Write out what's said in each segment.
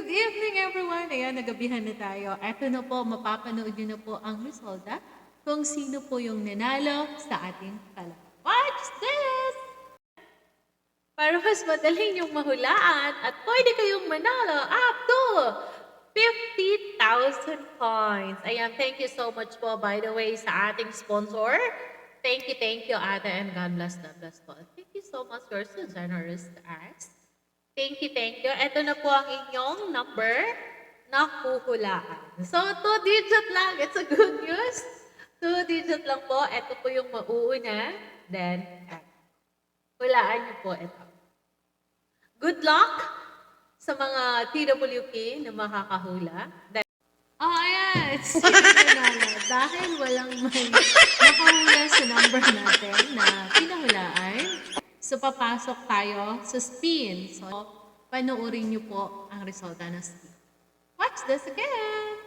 Good evening everyone! Ayan, nagabihan na tayo. Eto na po, mapapanood nyo na po ang resulta kung sino po yung nanalo sa ating pala. Watch this! Para mas madali yung mahulaan at pwede kayong manalo up to 50,000 points. Ayan, thank you so much po by the way sa ating sponsor. Thank you, Ate, and God bless po. Thank you so much, you're so generous to us. Thank you. Ito na po ang inyong number na huhulaan. So, 2-digit lang. It's a good news. 2-digit lang po. Ito po yung mauuna. Then, hulaan niyo po ito. Good luck sa mga TWP na makakahula. Ayan. It's nanalo. Dahil walang may nakahula sa number natin na pinahulaan. So, papasok tayo sa spin. So, panoorin niyo po ang resulta ng spin. Watch this again!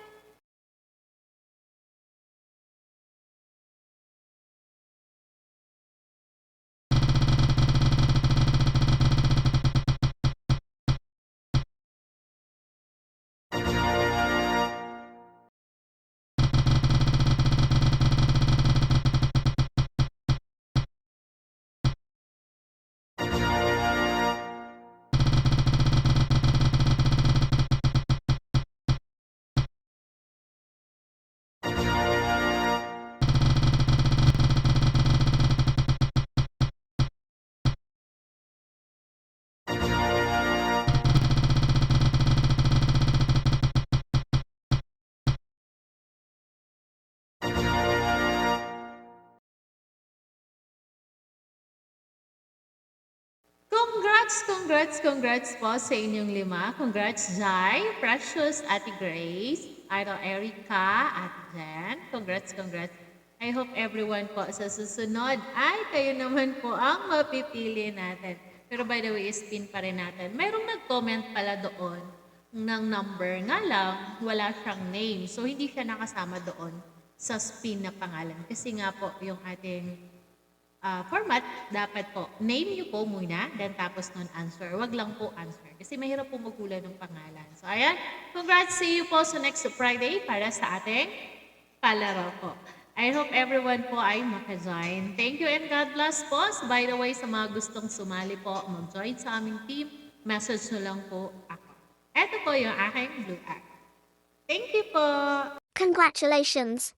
Congrats po sa inyong 5. Congrats, Jai, Precious, Ate Grace, Idol Erica, Ate Jen. Congrats. I hope everyone po sa susunod ay kayo naman po ang mapipili natin. Pero by the way, spin pa rin natin. Mayroong nag-comment pala doon ng number. Nga lang, wala siyang name. So, hindi siya nakasama doon sa spin na pangalan. Kasi nga po, yung ating format, dapat po, name nyo po muna, then tapos nun answer. Wag lang po answer. Kasi mahirap po maghula ng pangalan. So, ayan. Congrats, see you po sa next Friday para sa ating palaro po. I hope everyone po ay maka-join. Thank you and God bless po. By the way, sa mga gustong sumali po, mag-join sa aming team, message nyo lang po ako. Ito po yung aking blue app. Thank you po! Congratulations!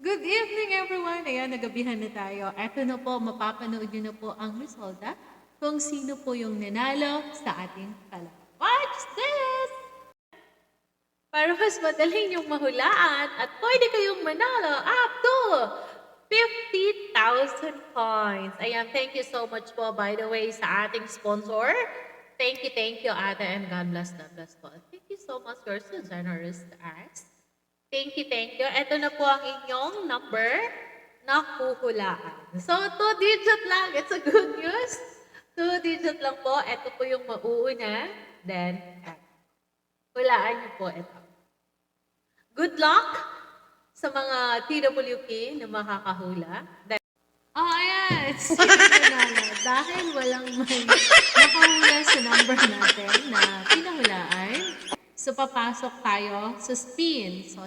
Good evening everyone! Ayan, nagabihan na tayo. Eto na po, mapapanood nyo na po ang resulta kung sino po yung nanalo sa ating pala. Watch this! Para mas madali yung mahulaan at pwede kayong manalo up to 50,000 points. Ayan, thank you so much po by the way sa ating sponsor. Thank you, Ate, and God bless po. Thank you so much, you're so generous to us. Thank you. Ito na po ang inyong number na huhulaan. So, 2-digit lang. It's a good news. 2-digit lang po. Ito po yung mauuna. Then, hulaan niyo po ito. Good luck sa mga TWP na makakahula. Ayan. It's nanalo. Dahil walang may nakahula sa number natin na pinahulaan. So, papasok tayo sa spin. So,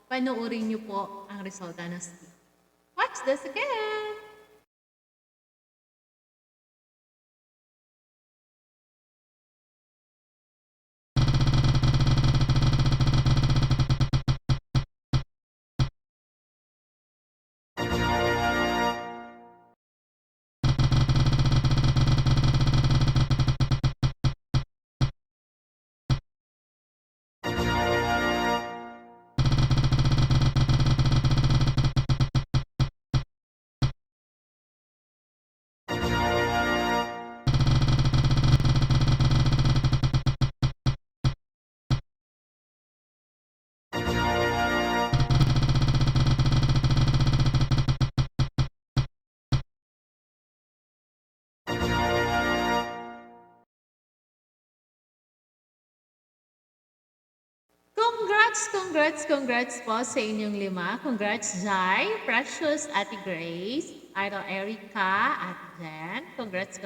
panoorin niyo po ang resulta ng spin. Watch this again! Congrats po sa inyong 5. Congrats, Jai, Precious, Ate Grace, Idol Erica, Ate Jen. Congrats.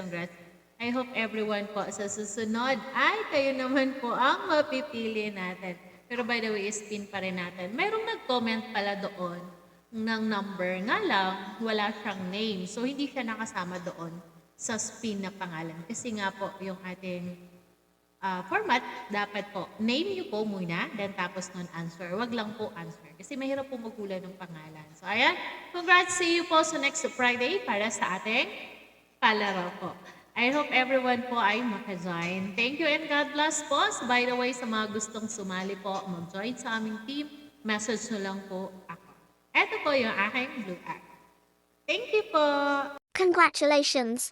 I hope everyone po sa susunod ay kayo naman po ang mapipili natin. Pero by the way, spin pa rin natin. Mayroong nag-comment pala doon ng number. Nga lang, wala siyang name. So, hindi siya nakasama doon sa spin na pangalan. Kasi nga po, yung ating format, dapat po, name niyo po muna, then tapos nun answer. Wag lang po answer. Kasi mahirap po magulan ng pangalan. So, ayan. Congrats, see you po sa next Friday para sa ating palaro po. I hope everyone po ay maka-join. Thank you and God bless po. By the way, sa mga gustong sumali po, mag-join sa aming team, message nyo lang po ako. Ito po yung aking blue app. Thank you po! Congratulations.